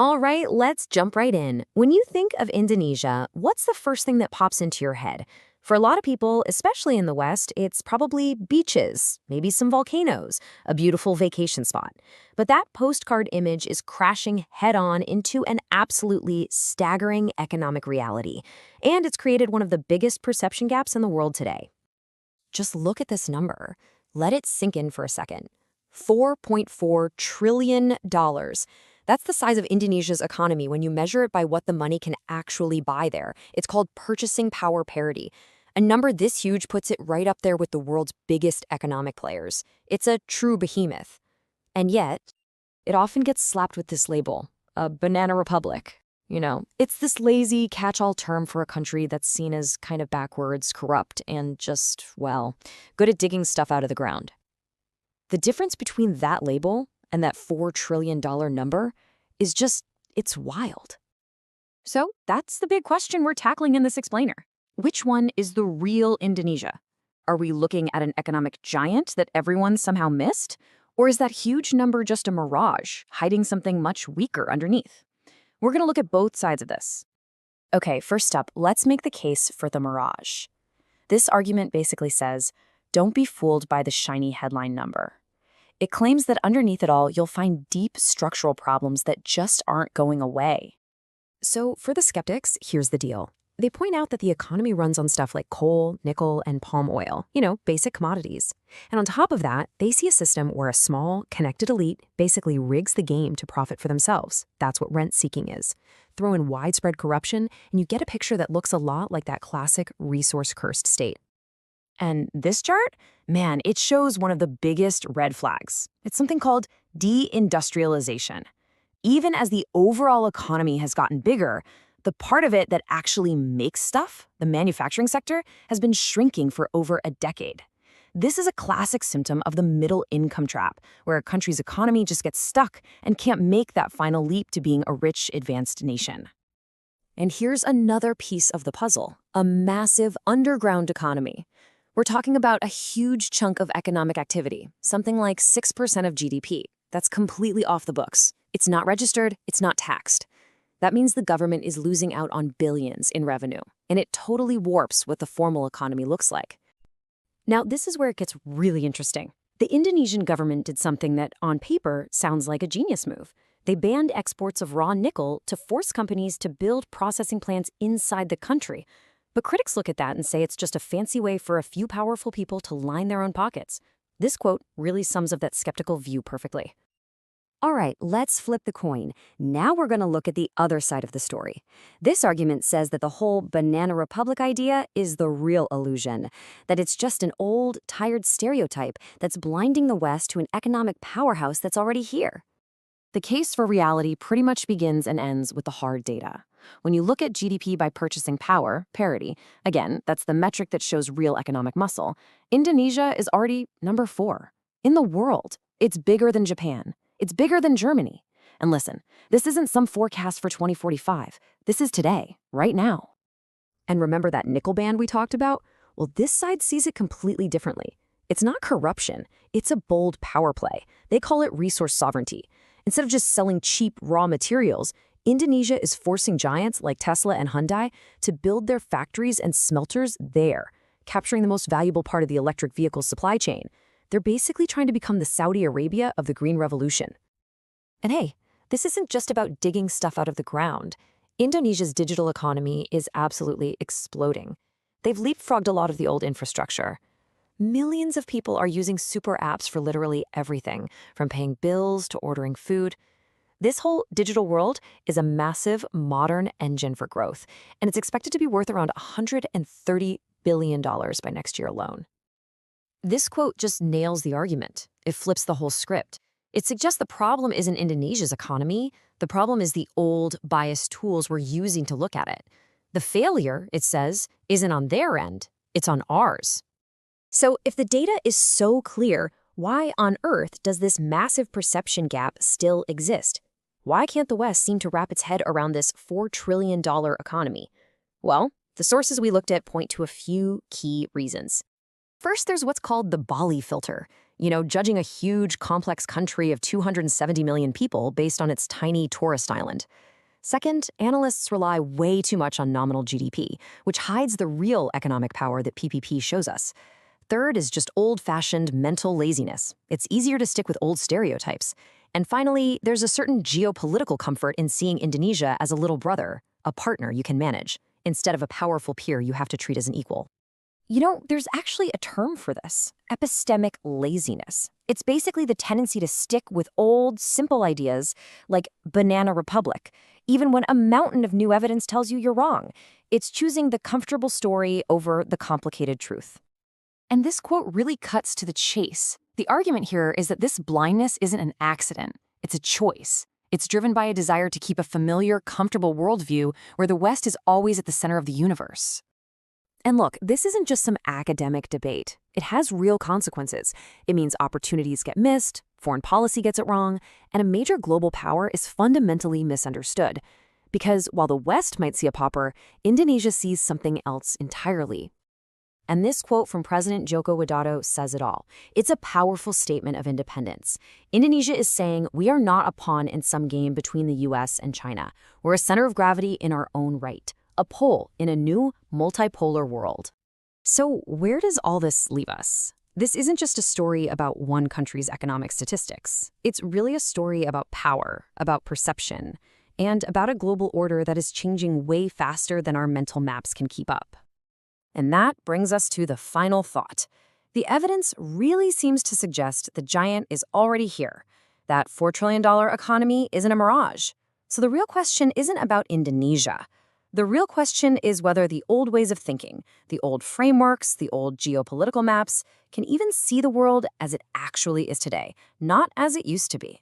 All right, let's jump right in. When you think of Indonesia, what's the first thing that pops into your head? For a lot of people, especially in the West, it's probably beaches, maybe some volcanoes, a beautiful vacation spot. But that postcard image is crashing head-on into an absolutely staggering economic reality. And it's created one of the biggest perception gaps in the world today. Just look at this number. Let it sink in for a second. $4.4 trillion. That's the size of Indonesia's economy when you measure it by what the money can actually buy there. It's called purchasing power parity. A number this huge puts it right up there with the world's biggest economic players. It's a true behemoth. And yet, it often gets slapped with this label, a banana republic. It's this lazy catch-all term for a country that's seen as kind of backwards, corrupt, and just, well, good at digging stuff out of the ground. The difference between that label and that $4 trillion number is just, it's wild. So that's the big question we're tackling in this explainer. Which one is the real Indonesia? Are we looking at an economic giant that everyone somehow missed? Or is that huge number just a mirage, hiding something much weaker underneath? We're going to look at both sides of this. Okay, first up, let's make the case for the mirage. This argument basically says, don't be fooled by the shiny headline number. It claims that underneath it all, you'll find deep structural problems that just aren't going away. So for the skeptics, here's the deal. They point out that the economy runs on stuff like coal, nickel, and palm oil, basic commodities. And on top of that, they see a system where a small, connected elite basically rigs the game to profit for themselves. That's what rent-seeking is. Throw in widespread corruption, and you get a picture that looks a lot like that classic resource-cursed state. And this chart, man, it shows one of the biggest red flags. It's something called deindustrialization. Even as the overall economy has gotten bigger, the part of it that actually makes stuff, the manufacturing sector, has been shrinking for over a decade. This is a classic symptom of the middle income trap, where a country's economy just gets stuck and can't make that final leap to being a rich, advanced nation. And here's another piece of the puzzle, a massive underground economy. We're talking about a huge chunk of economic activity, something like 6% of GDP. That's completely off the books. It's not registered, it's not taxed. That means the government is losing out on billions in revenue, and it totally warps what the formal economy looks like. Now, this is where it gets really interesting. The Indonesian government did something that, on paper, sounds like a genius move. They banned exports of raw nickel to force companies to build processing plants inside the country. But critics look at that and say it's just a fancy way for a few powerful people to line their own pockets. This quote really sums up that skeptical view perfectly. All right, let's flip the coin. Now we're going to look at the other side of the story. This argument says that the whole banana republic idea is the real illusion, that it's just an old, tired stereotype that's blinding the West to an economic powerhouse that's already here. The case for reality pretty much begins and ends with the hard data. When you look at GDP by purchasing power, parity, again, that's the metric that shows real economic muscle, Indonesia is already number 4. In the world, it's bigger than Japan. It's bigger than Germany. And listen, this isn't some forecast for 2045. This is today, right now. And remember that nickel ban we talked about? Well, this side sees it completely differently. It's not corruption. It's a bold power play. They call it resource sovereignty. Instead of just selling cheap raw materials, Indonesia is forcing giants like Tesla and Hyundai to build their factories and smelters there, capturing the most valuable part of the electric vehicle supply chain. They're basically trying to become the Saudi Arabia of the Green Revolution. And hey, this isn't just about digging stuff out of the ground. Indonesia's digital economy is absolutely exploding. They've leapfrogged a lot of the old infrastructure. Millions of people are using super apps for literally everything, from paying bills to ordering food. This whole digital world is a massive, modern engine for growth, and it's expected to be worth around $130 billion by next year alone. This quote just nails the argument. It flips the whole script. It suggests the problem isn't Indonesia's economy. The problem is the old, biased tools we're using to look at it. The failure, it says, isn't on their end. It's on ours. So if the data is so clear, why on earth does this massive perception gap still exist? Why can't the West seem to wrap its head around this $4 trillion economy? Well, the sources we looked at point to a few key reasons. First, there's what's called the Bali filter. judging a huge, complex country of 270 million people based on its tiny tourist island. Second, analysts rely way too much on nominal GDP, which hides the real economic power that PPP shows us. Third is just old-fashioned mental laziness. It's easier to stick with old stereotypes. And finally, there's a certain geopolitical comfort in seeing Indonesia as a little brother, a partner you can manage, instead of a powerful peer you have to treat as an equal. There's actually a term for this: epistemic laziness. It's basically the tendency to stick with old, simple ideas like banana republic, even when a mountain of new evidence tells you you're wrong. It's choosing the comfortable story over the complicated truth. And this quote really cuts to the chase. The argument here is that this blindness isn't an accident. It's a choice. It's driven by a desire to keep a familiar, comfortable worldview where the West is always at the center of the universe. And look, this isn't just some academic debate. It has real consequences. It means opportunities get missed, foreign policy gets it wrong, and a major global power is fundamentally misunderstood. Because while the West might see a pauper, Indonesia sees something else entirely. And this quote from President Joko Widodo says it all. It's a powerful statement of independence. Indonesia is saying we are not a pawn in some game between the US and China. We're a center of gravity in our own right, a pole in a new multipolar world. So where does all this leave us? This isn't just a story about one country's economic statistics. It's really a story about power, about perception, and about a global order that is changing way faster than our mental maps can keep up. And that brings us to the final thought. The evidence really seems to suggest the giant is already here. That $4 trillion economy isn't a mirage. So the real question isn't about Indonesia. The real question is whether the old ways of thinking, the old frameworks, the old geopolitical maps, can even see the world as it actually is today, not as it used to be.